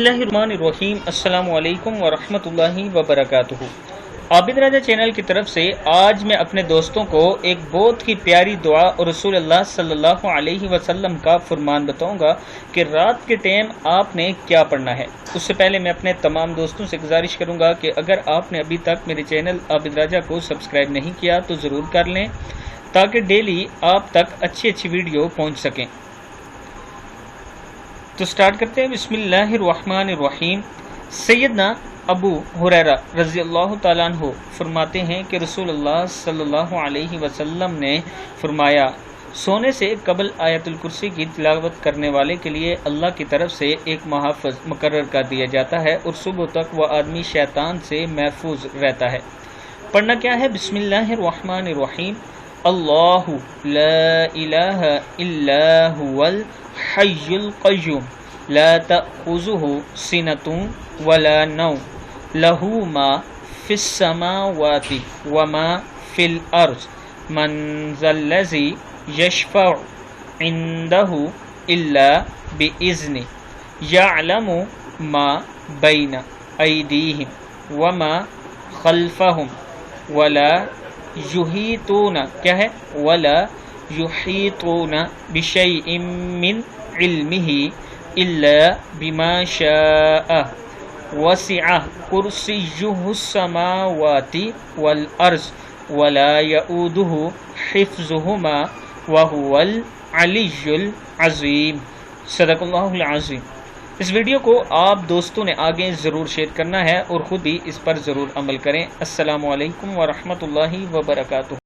Bismillahirrahmanirrahim. السلام علیکم ورحمۃ اللہ وبرکاتہ. عابد راجہ چینل کی طرف سے آج میں اپنے دوستوں کو ایک بہت ہی پیاری دعا اور رسول اللہ صلی اللہ علیہ وسلم کا فرمان بتاؤں گا کہ رات کے ٹائم آپ نے کیا پڑھنا ہے. اس سے پہلے میں اپنے تمام دوستوں سے گزارش کروں گا کہ اگر آپ نے ابھی تک میرے چینل عابد راجہ کو سبسکرائب نہیں کیا تو ضرور کر لیں تاکہ ڈیلی آپ تک اچھی ویڈیو پہنچ سکیں. تو سٹارٹ کرتے ہیں. بسم اللہ الرحمن الرحیم. سیدنا ابو ہریرہ رضی اللہ تعالیٰ عنہ فرماتے ہیں کہ رسول اللہ صلی اللہ علیہ وسلم نے فرمایا سونے سے قبل آیت الکرسی کی تلاوت کرنے والے کے لیے اللہ کی طرف سے ایک محافظ مقرر کر دیا جاتا ہے اور صبح تک وہ آدمی شیطان سے محفوظ رہتا ہے. پڑھنا کیا ہے؟ بسم اللہ الرحمن الرحیم. اللہ لا الہ الا هو الحی القیوم لا تأخذہ سنۃ ولا نوم لہ ما فی السماوات وما فی الارض من ذا الذی یشفع عندہ الا بإذنہ یعلم ما بین ایدیہم وما خلفہم ولا یحیطون کیا ہے ولا یحیطون بشیء من علمہ الا بما شاء وسع کرسیہ السماوات والارض ولا یؤودہ حفظہما وہو العلی العظیم. صدق اللہ العظیم. اس ویڈیو کو آپ دوستوں نے آگے ضرور شیئر کرنا ہے اور خود بھی اس پر ضرور عمل کریں. السلام علیکم ورحمۃ اللہ وبرکاتہ.